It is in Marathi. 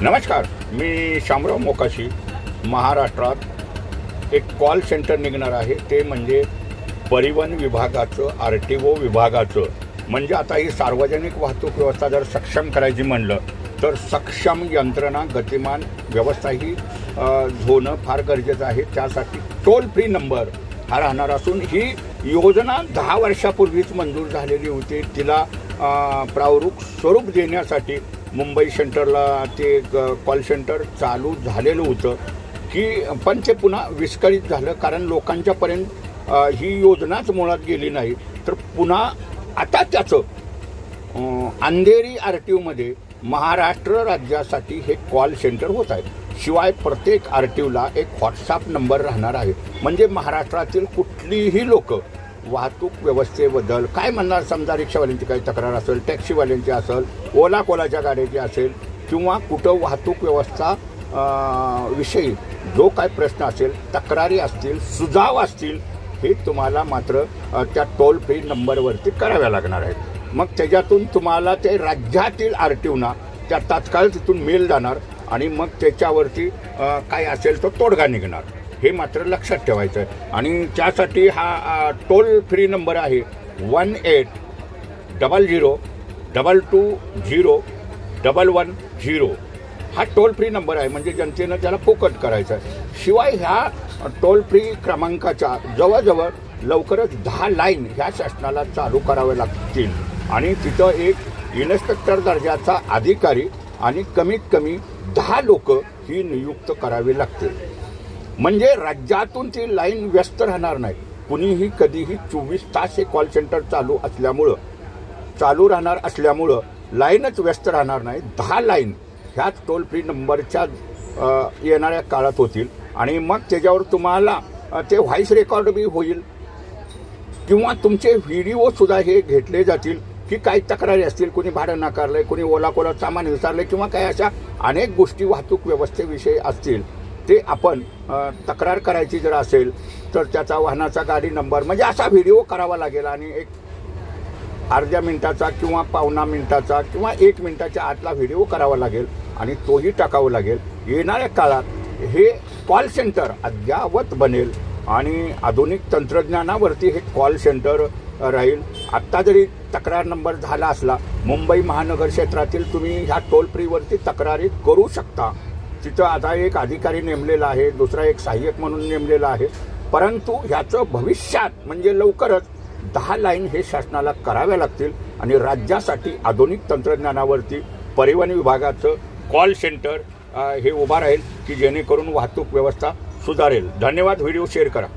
नमस्कार, मी शामराव मोकाशी. महाराष्ट्रात एक कॉल सेंटर निघणार आहे, ते म्हणजे परिवहन विभागाचं, RTO विभागाचं. म्हणजे आता ही सार्वजनिक वाहतूक व्यवस्था जर सक्षम करायची म्हणलं तर सक्षम यंत्रणा, गतिमान व्यवस्था ही होणं फार गरजेचं आहे. त्यासाठी टोल फ्री नंबर हा राहणार असून ही योजना 10 वर्षापूर्वीच मंजूर झालेली होती. तिला प्रारूप स्वरूप देण्यासाठी मुंबई सेंटरला ते कॉल सेंटर चालू झालेलं होतं पण ते पुन्हा विस्कळीत झालं, कारण लोकांच्यापर्यंत ही योजनाच मुळात गेली नाही. तर पुन्हा आता त्याचं अंधेरी RTOमध्ये महाराष्ट्र राज्यासाठी हे कॉल सेंटर होत आहे. शिवाय प्रत्येक RTOला एक व्हॉट्सअप नंबर राहणार आहे. म्हणजे महाराष्ट्रातील कुठलीही लोक वाहतूक व्यवस्थेबद्दल काय म्हणणार, समजा रिक्षावाल्यांची काही तक्रार असेल, टॅक्सीवाल्यांची असेल, ओला कोलाच्या गाड्याची असेल, किंवा कुठं वाहतूक व्यवस्था विषयी जो काय प्रश्न असेल, तक्रारी असतील, सुझाव असतील, हे तुम्हाला मात्र त्या टोल फ्री नंबरवरती कराव्या लागणार आहेत. मग त्याच्यातून तुम्हाला ते राज्यातील RTOना त्या तात्काळ तिथून मेल जाणार आणि मग त्याच्यावरती काय असेल तो तोडगा निघणार. हे मात्र लक्षात ठेवायचं आहे. आणि त्यासाठी हा टोल फ्री नंबर आहे 1800220110. हा टोल फ्री नंबर आहे, म्हणजे जनतेनं त्याला फोकट करायचं आहे. शिवाय ह्या टोल फ्री क्रमांकाच्या जवळजवळ लवकरच 10 लाईन ह्या शासनाला चालू कराव्या लागतील आणि तिथं एक इन्स्पेक्टर दर्जाचा अधिकारी आणि कमीत कमी 10 लोक ही नियुक्त करावी लागतील. म्हणजे राज्यातून ती लाईन व्यस्त राहणार नाही. कुणीही कधीही 24 तास हे कॉल सेंटर चालू राहणार असल्यामुळं लाईनच व्यस्त राहणार नाही. 10 लाईन ह्याच टोल फ्री नंबरच्या येणाऱ्या काळात होतील आणि मग त्याच्यावर तुम्हाला ते व्हॉइस रेकॉर्ड बी होईल किंवा तुमचे व्हिडिओसुद्धा हे घेतले जातील की काही तक्रारी असतील, कोणी भाडं नाकारलंय, कोणी ओला कोला सामान विसरलंय, किंवा काही अशा अनेक गोष्टी वाहतूक व्यवस्थेविषयी असतील, ते आपण तक्रार करायची जर असेल तर त्याचा वाहनाचा गाडी नंबर म्हणजे असा व्हिडिओ करावा लागेल आणि एक अर्ध्या मिनिटाचा किंवा पावणा मिनिटाचा किंवा 1 मिनिटाच्या आतला व्हिडिओ करावा लागेल आणि तोही टाकावा लागेल. येणाऱ्या काळात हे कॉल सेंटर अद्ययावत बनेल आणि आधुनिक तंत्रज्ञानावरती हे कॉल सेंटर राहील. आत्ता जरी तक्रार नंबर झाला असला, मुंबई महानगर क्षेत्रातील तुम्ही ह्या टोल फ्रीवरती तक्रारी करू शकता. तिथं आता एक अधिकारी नेमलेला आहे, दुसरा एक सहाय्यक म्हणून नेमलेला आहे. परंतु ह्याचं भविष्यात म्हणजे लवकरच 10 लाईन हे शासनाला कराव्या लागतील आणि राज्यासाठी आधुनिक तंत्रज्ञानावरती परिवहन विभागाचं कॉल सेंटर हे उभा राहील की जेणेकरून वाहतूक व्यवस्था सुधारेल. धन्यवाद. व्हिडिओ शेअर करा.